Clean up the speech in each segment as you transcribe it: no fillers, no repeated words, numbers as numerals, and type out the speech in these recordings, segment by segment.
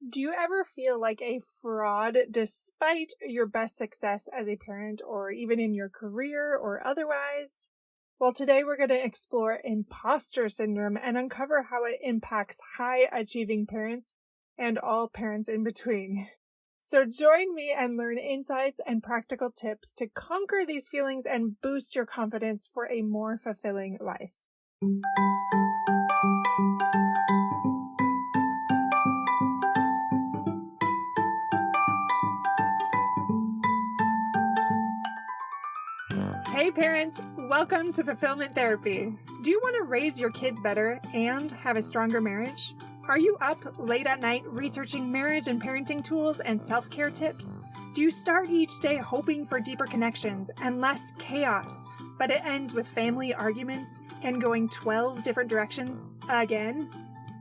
Do you ever feel like a fraud despite your best success as a parent or even in your career or otherwise? Well, today we're going to explore imposter syndrome and uncover how it impacts high-achieving parents and all parents in between. So join me and learn insights and practical tips to conquer these feelings and boost your confidence for a more fulfilling life. Hey parents, welcome to Fulfillment Therapy. Do you want to raise your kids better and have a stronger marriage? Are you up late at night researching marriage and parenting tools and self-care tips? Do you start each day hoping for deeper connections and less chaos, but it ends with family arguments and going 12 different directions again?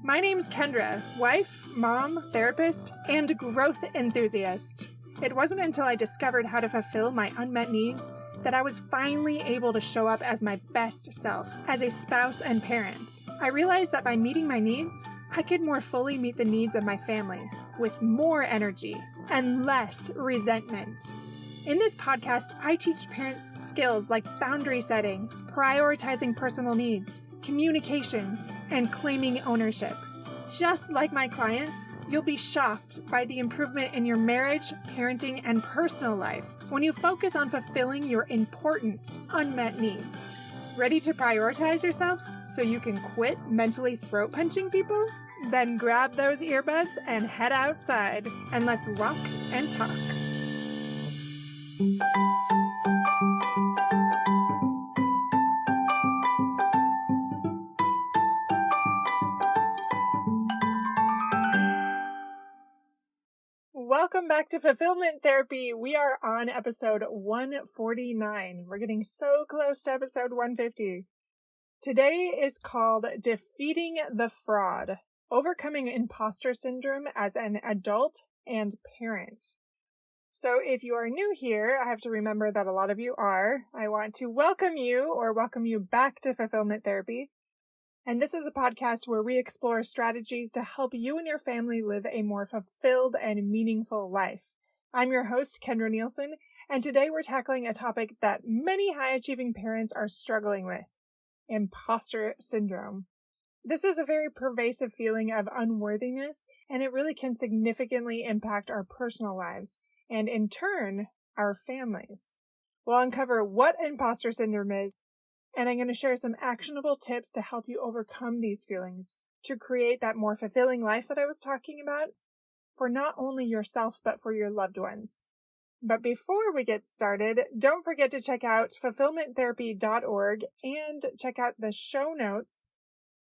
My name's Kendra, wife, mom, therapist, and growth enthusiast. It wasn't until I discovered how to fulfill my unmet needs that I was finally able to show up as my best self as a spouse and parent. I realized that by meeting my needs, I could more fully meet the needs of my family with more energy and less resentment. In this podcast, I teach parents skills like boundary setting, prioritizing personal needs, communication, and claiming ownership. Just like my clients, you'll be shocked by the improvement in your marriage, parenting, and personal life when you focus on fulfilling your important unmet needs. Ready to prioritize yourself so you can quit mentally throat punching people? Then grab those earbuds and head outside, and let's rock and talk. Welcome back to Fulfillment Therapy. We are on episode 149. We're getting so close to episode 150. Today is called Defeating the Fraud, Overcoming Imposter Syndrome as an Adult and Parent. So if you are new here, I have to remember that a lot of you are. I want to welcome you back to Fulfillment Therapy. And this is a podcast where we explore strategies to help you and your family live a more fulfilled and meaningful life. I'm your host, Kendra Nielsen, and today we're tackling a topic that many high-achieving parents are struggling with: imposter syndrome. This is a very pervasive feeling of unworthiness, and it really can significantly impact our personal lives, and in turn, our families. We'll uncover what imposter syndrome is, and I'm going to share some actionable tips to help you overcome these feelings to create that more fulfilling life that I was talking about for not only yourself, but for your loved ones. But before we get started, don't forget to check out fulfillmenttherapy.org and check out the show notes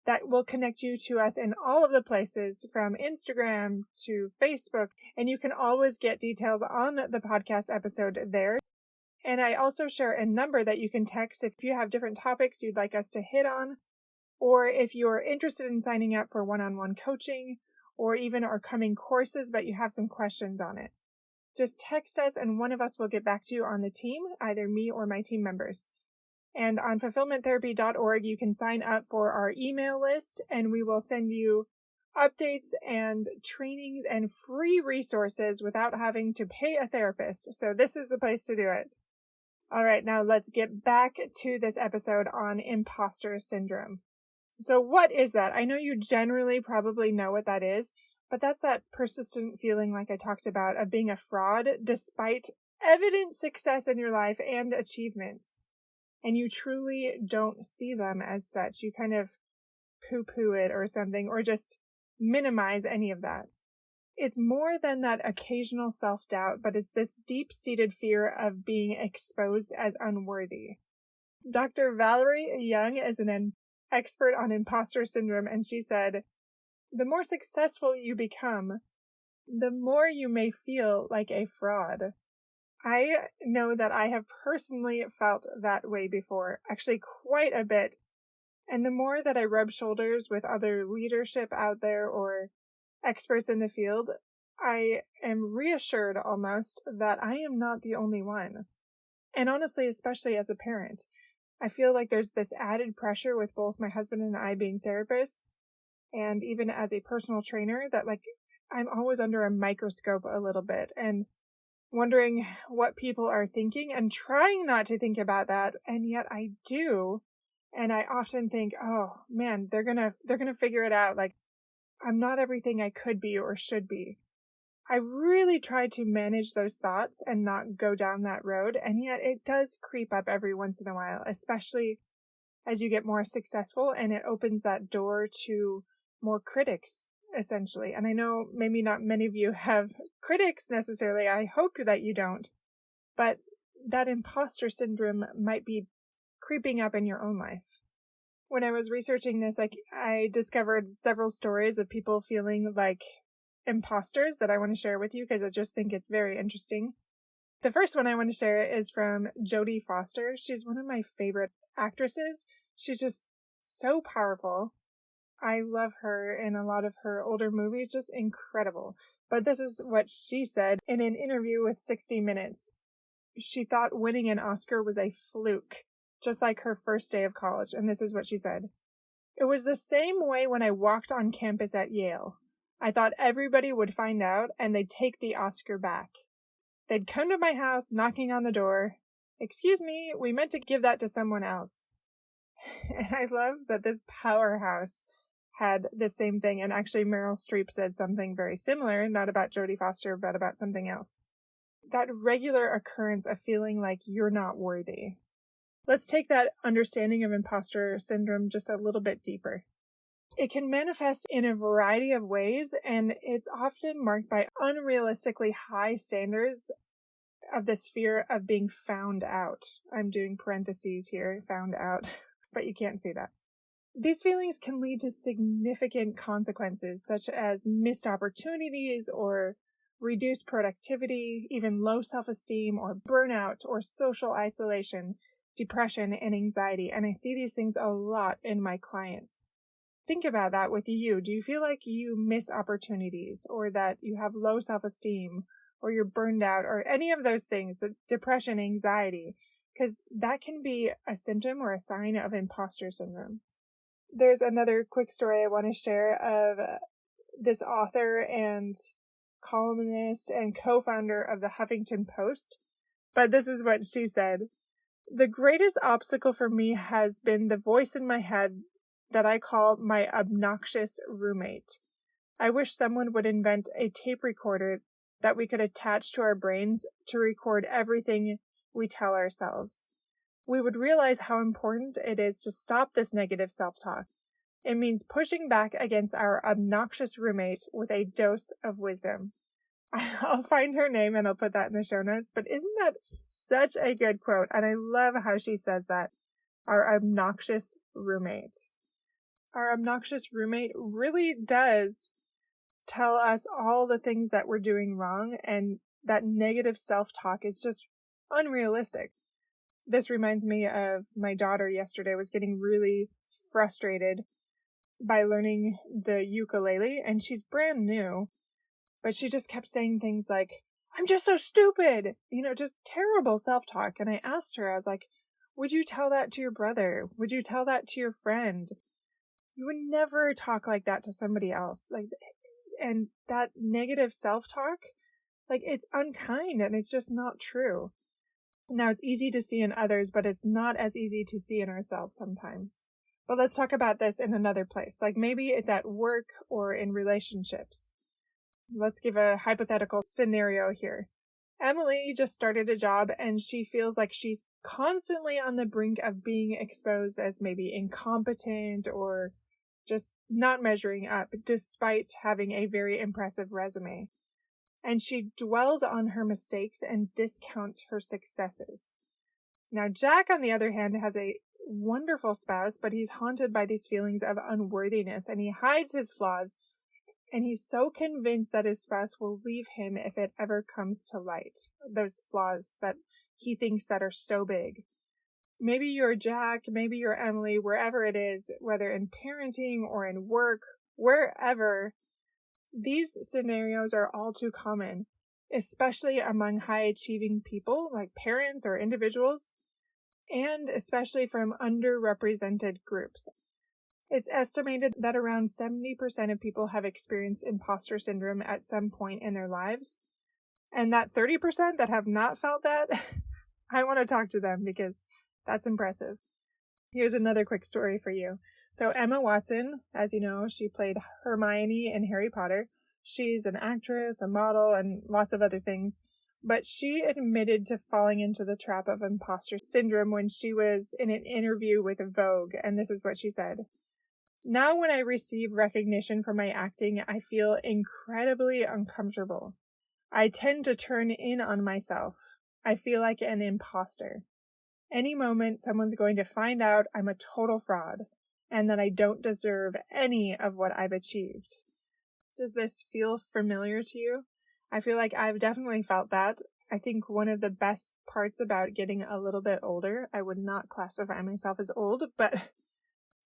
that will connect you to us in all of the places from Instagram to Facebook. And you can always get details on the podcast episode there. And I also share a number that you can text if you have different topics you'd like us to hit on, or if you're interested in signing up for one-on-one coaching, or even our coming courses, but you have some questions on it. Just text us and one of us will get back to you on the team, either me or my team members. And on fulfillmenttherapy.org, you can sign up for our email list, and we will send you updates and trainings and free resources without having to pay a therapist. So this is the place to do it. All right, now let's get back to this episode on imposter syndrome. So what is that? I know you generally probably know what that is, but that's that persistent feeling like I talked about of being a fraud despite evident success in your life and achievements. And you truly don't see them as such. You kind of poo-poo it or something, or just minimize any of that. It's more than that occasional self-doubt, but it's this deep-seated fear of being exposed as unworthy. Dr. Valerie Young is an expert on imposter syndrome, and she said, "The more successful you become, the more you may feel like a fraud." I know that I have personally felt that way before, actually quite a bit. And the more that I rub shoulders with other leadership out there or experts in the field, I am reassured almost that I am not the only one. And honestly, especially as a parent, I feel like there's this added pressure with both my husband and I being therapists, and even as a personal trainer, that I'm always under a microscope a little bit and wondering what people are thinking and trying not to think about that. And yet I do. And I often think, oh man, they're going to figure it out. Like, I'm not everything I could be or should be. I really try to manage those thoughts and not go down that road. And yet it does creep up every once in a while, especially as you get more successful, and it opens that door to more critics, essentially. And I know maybe not many of you have critics necessarily. I hope that you don't. But that imposter syndrome might be creeping up in your own life. When I was researching this, I discovered several stories of people feeling like imposters that I want to share with you because I just think it's very interesting. The first one I want to share is from Jodie Foster. She's one of my favorite actresses. She's just so powerful. I love her in a lot of her older movies, just incredible. But this is what she said in an interview with 60 Minutes. She thought winning an Oscar was a fluke, just like her first day of college. And this is what she said. It was the same way when I walked on campus at Yale. I thought everybody would find out and they'd take the Oscar back. They'd come to my house knocking on the door. Excuse me, we meant to give that to someone else. And I love that this powerhouse had the same thing. And actually Meryl Streep said something very similar, not about Jodie Foster, but about something else. That regular occurrence of feeling like you're not worthy. Let's take that understanding of imposter syndrome just a little bit deeper. It can manifest in a variety of ways, and it's often marked by unrealistically high standards of this fear of being found out. I'm doing parentheses here, found out, but you can't see that. These feelings can lead to significant consequences, such as missed opportunities or reduced productivity, even low self-esteem or burnout or social isolation, depression and anxiety. And I see these things a lot in my clients. Think about that with you. Do you feel like you miss opportunities or that you have low self-esteem or you're burned out or any of those things, the depression, anxiety? Because that can be a symptom or a sign of imposter syndrome. There's another quick story I want to share of this author and columnist and co-founder of the Huffington Post. But this is what she said. The greatest obstacle for me has been the voice in my head that I call my obnoxious roommate. I wish someone would invent a tape recorder that we could attach to our brains to record everything we tell ourselves. We would realize how important it is to stop this negative self-talk. It means pushing back against our obnoxious roommate with a dose of wisdom. I'll find her name and I'll put that in the show notes, but isn't that such a good quote? And I love how she says that. Our obnoxious roommate. Our obnoxious roommate really does tell us all the things that we're doing wrong, and that negative self-talk is just unrealistic. This reminds me of my daughter yesterday was getting really frustrated by learning the ukulele, and she's brand new, but she just kept saying things like, I'm just so stupid, just terrible self-talk. And I asked her, I was like, would you tell that to your brother? Would you tell that to your friend? You would never talk like that to somebody else. And that negative self-talk, it's unkind and it's just not true. Now, it's easy to see in others, but it's not as easy to see in ourselves sometimes. But let's talk about this in another place. Maybe it's at work or in relationships. Let's give a hypothetical scenario here. Emily just started a job and she feels like she's constantly on the brink of being exposed as maybe incompetent or just not measuring up despite having a very impressive resume. And she dwells on her mistakes and discounts her successes. Now, Jack, on the other hand, has a wonderful spouse, but he's haunted by these feelings of unworthiness and he hides his flaws. And he's so convinced that his spouse will leave him if it ever comes to light. Those flaws that he thinks that are so big. Maybe you're Jack, maybe you're Emily, wherever it is, whether in parenting or in work, wherever. These scenarios are all too common, especially among high-achieving people like parents or individuals, and especially from underrepresented groups. It's estimated that around 70% of people have experienced imposter syndrome at some point in their lives. And that 30% that have not felt that, I want to talk to them because that's impressive. Here's another quick story for you. So Emma Watson, as you know, she played Hermione in Harry Potter. She's an actress, a model, and lots of other things. But she admitted to falling into the trap of imposter syndrome when she was in an interview with Vogue. And this is what she said. Now when I receive recognition for my acting, I feel incredibly uncomfortable. I tend to turn in on myself. I feel like an imposter. Any moment someone's going to find out I'm a total fraud and that I don't deserve any of what I've achieved. Does this feel familiar to you? I feel like I've definitely felt that. I think one of the best parts about getting a little bit older, I would not classify myself as old, but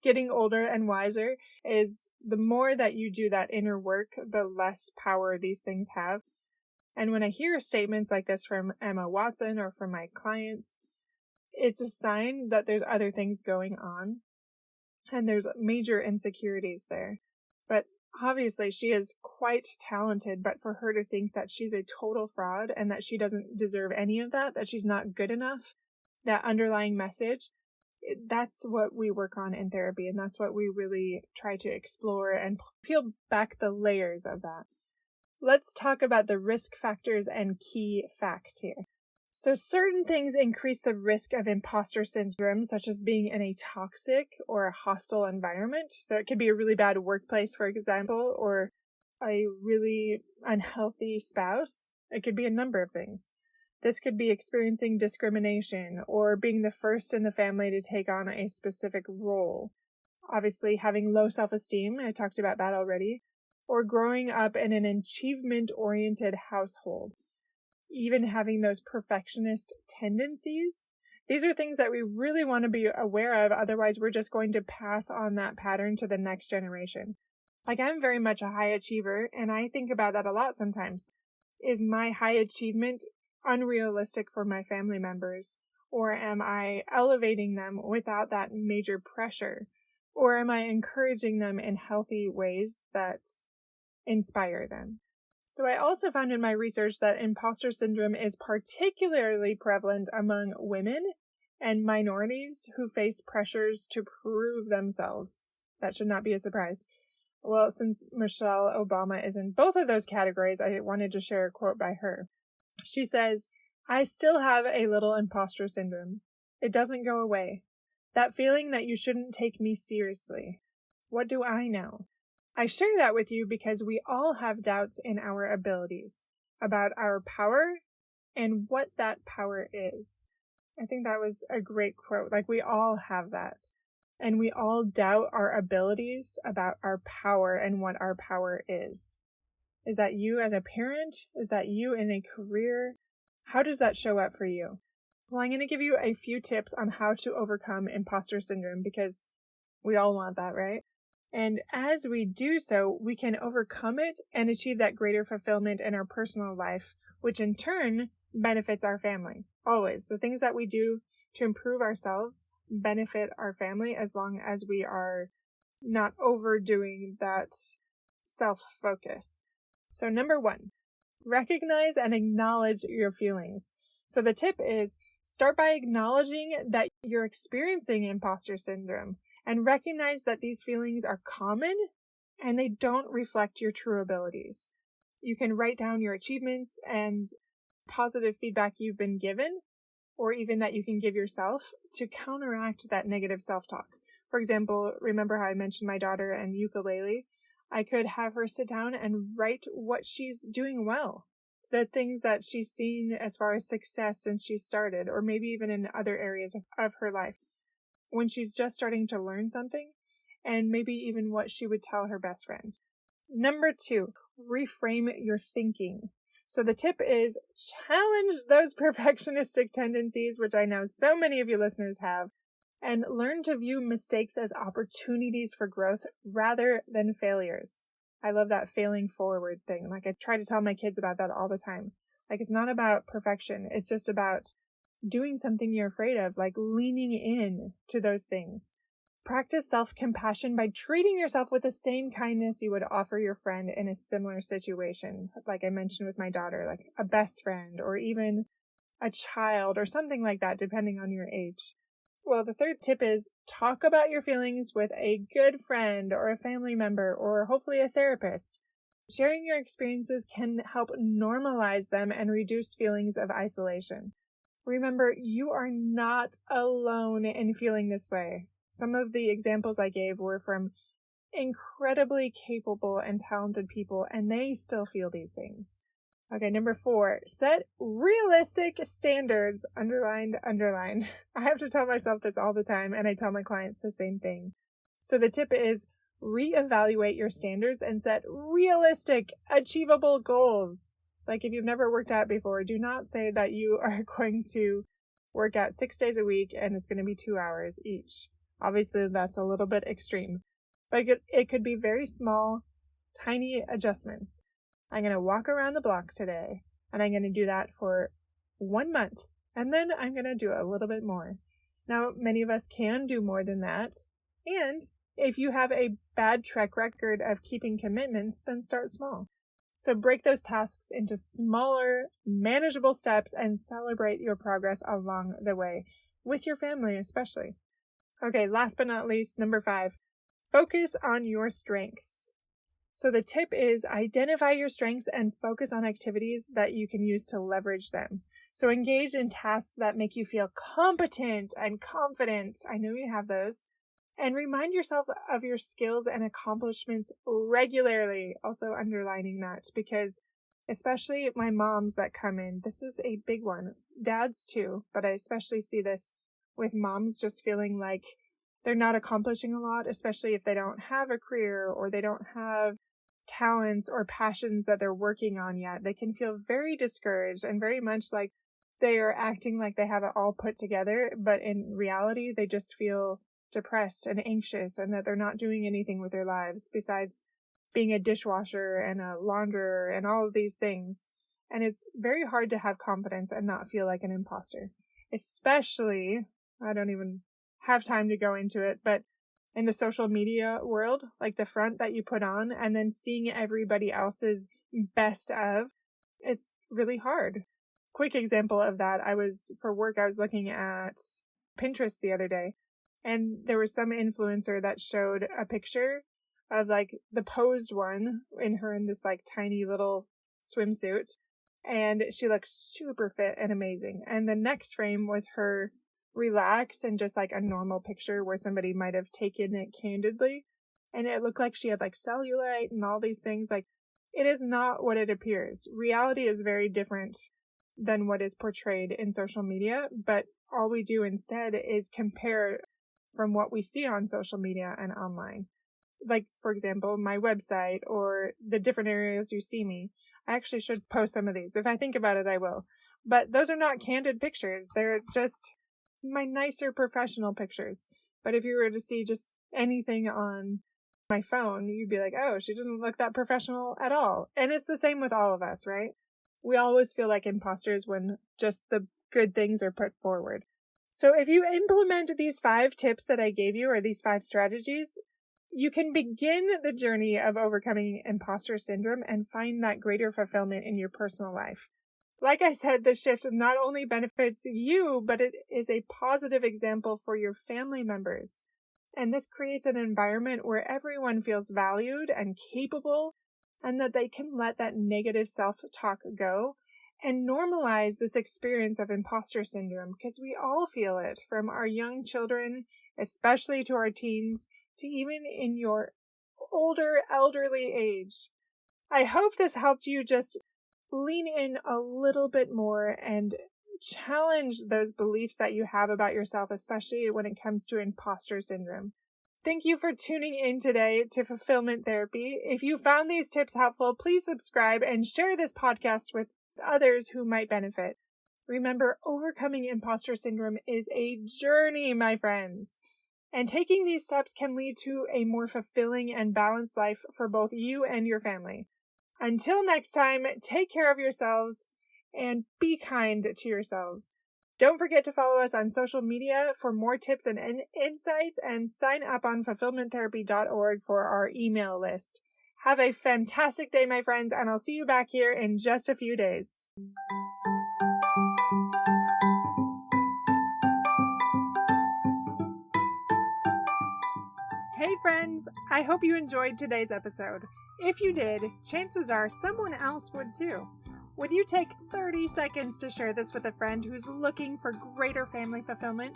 getting older and wiser is the more that you do that inner work, the less power these things have. And when I hear statements like this from Emma Watson or from my clients, it's a sign that there's other things going on and there's major insecurities there. But obviously she is quite talented, but for her to think that she's a total fraud and that she doesn't deserve any of that she's not good enough, that underlying message, that's what we work on in therapy, and that's what we really try to explore and peel back the layers of that. Let's talk about the risk factors and key facts here. So certain things increase the risk of imposter syndrome, such as being in a toxic or a hostile environment. So it could be a really bad workplace, for example, or a really unhealthy spouse. It could be a number of things. This could be experiencing discrimination or being the first in the family to take on a specific role. Obviously, having low self-esteem, I talked about that already, or growing up in an achievement-oriented household. Even having those perfectionist tendencies. These are things that we really want to be aware of, otherwise we're just going to pass on that pattern to the next generation. Like, I'm very much a high achiever, and I think about that a lot sometimes. Is my high achievement unrealistic for my family members? Or am I elevating them without that major pressure? Or am I encouraging them in healthy ways that inspire them? So I also found in my research that imposter syndrome is particularly prevalent among women and minorities who face pressures to prove themselves. That should not be a surprise. Well, since Michelle Obama is in both of those categories, I wanted to share a quote by her. She says, "I still have a little imposter syndrome. It doesn't go away. That feeling that you shouldn't take me seriously. What do I know? I share that with you because we all have doubts in our abilities, about our power, and what that power is." I think that was a great quote. Like, we all have that. And we all doubt our abilities, about our power and what our power is. Is that you as a parent? Is that you in a career? How does that show up for you? Well, I'm going to give you a few tips on how to overcome imposter syndrome because we all want that, right? And as we do so, we can overcome it and achieve that greater fulfillment in our personal life, which in turn benefits our family. Always. The things that we do to improve ourselves benefit our family as long as we are not overdoing that self-focus. So number 1, recognize and acknowledge your feelings. So the tip is start by acknowledging that you're experiencing imposter syndrome and recognize that these feelings are common and they don't reflect your true abilities. You can write down your achievements and positive feedback you've been given, or even that you can give yourself to counteract that negative self-talk. For example, remember how I mentioned my daughter and ukulele? I could have her sit down and write what she's doing well, the things that she's seen as far as success since she started, or maybe even in other areas of her life, when she's just starting to learn something, and maybe even what she would tell her best friend. Number 2, reframe your thinking. So the tip is challenge those perfectionistic tendencies, which I know so many of you listeners have, and learn to view mistakes as opportunities for growth rather than failures. I love that failing forward thing. Like, I try to tell my kids about that all the time. Like, it's not about perfection. It's just about doing something you're afraid of, like leaning in to those things. Practice self-compassion by treating yourself with the same kindness you would offer your friend in a similar situation. Like I mentioned with my daughter, like a best friend or even a child or something like that, depending on your age. Well, the third tip is talk about your feelings with a good friend or a family member or hopefully a therapist. Sharing your experiences can help normalize them and reduce feelings of isolation. Remember, you are not alone in feeling this way. Some of the examples I gave were from incredibly capable and talented people, and they still feel these things. Okay, number 4, set realistic standards. Underlined. I have to tell myself this all the time, and I tell my clients the same thing. So the tip is reevaluate your standards and set realistic, achievable goals. Like if you've never worked out before, do not say that you are going to work out 6 days a week and it's going to be 2 hours each. Obviously, that's a little bit extreme, but it could be very small, tiny adjustments. I'm going to walk around the block today, and I'm going to do that for 1 month, and then I'm going to do a little bit more. Now, many of us can do more than that, and if you have a bad track record of keeping commitments, then start small. So break those tasks into smaller, manageable steps and celebrate your progress along the way, with your family especially. Okay, last but not least, number 5, focus on your strengths. So the tip is identify your strengths and focus on activities that you can use to leverage them. So engage in tasks that make you feel competent and confident. I know you have those. And remind yourself of your skills and accomplishments regularly. Also underlining that, because especially my moms that come in, this is a big one. Dads too, but I especially see this with moms just feeling like they're not accomplishing a lot, especially if they don't have a career or they don't have talents or passions that they're working on yet. They can feel very discouraged and very much like they are acting like they have it all put together, but in reality, they just feel depressed and anxious and that they're not doing anything with their lives besides being a dishwasher and a launderer and all of these things. And it's very hard to have confidence and not feel like an imposter, especially, I don't even have time to go into it, but in the social media world, like the front that you put on and then seeing everybody else's best of, it's really hard. Quick example of that, for work, I was looking at Pinterest the other day, and there was some influencer that showed a picture of like the posed one in this like tiny little swimsuit, and she looked super fit and amazing. And the next frame was her relaxed and just like a normal picture where somebody might have taken it candidly, and it looked like she had like cellulite and all these things. Like, it is not what it appears. Reality is very different than what is portrayed in social media, but all we do instead is compare from what we see on social media and online. Like, for example, my website or the different areas you see me. I actually should post some of these. If I think about it, I will. But those are not candid pictures. They're just my nicer professional pictures. But if you were to see just anything on my phone, you'd be like, oh, she doesn't look that professional at all. And it's the same with all of us, right? We always feel like imposters when just the good things are put forward. So if you implement these 5 tips that I gave you, or these 5 strategies, you can begin the journey of overcoming imposter syndrome and find that greater fulfillment in your personal life. Like I said, the shift not only benefits you, but it is a positive example for your family members. And this creates an environment where everyone feels valued and capable, and that they can let that negative self-talk go and normalize this experience of imposter syndrome, because we all feel it, from our young children, especially to our teens, to even in your older, elderly age. I hope this helped you just lean in a little bit more and challenge those beliefs that you have about yourself, especially when it comes to imposter syndrome. Thank you for tuning in today to Fulfillment Therapy. If you found these tips helpful, please subscribe and share this podcast with others who might benefit. Remember, overcoming imposter syndrome is a journey, my friends. And taking these steps can lead to a more fulfilling and balanced life for both you and your family. Until next time, take care of yourselves and be kind to yourselves. Don't forget to follow us on social media for more tips and insights, and sign up on fulfillmenttherapy.org for our email list. Have a fantastic day, my friends, and I'll see you back here in just a few days. Hey friends, I hope you enjoyed today's episode. If you did, chances are someone else would too. Would you take 30 seconds to share this with a friend who's looking for greater family fulfillment?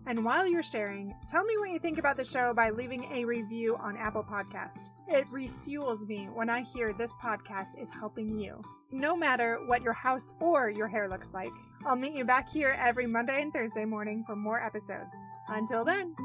And while you're sharing, tell me what you think about the show by leaving a review on Apple Podcasts. It refuels me when I hear this podcast is helping you. No matter what your house or your hair looks like, I'll meet you back here every Monday and Thursday morning for more episodes. Until then.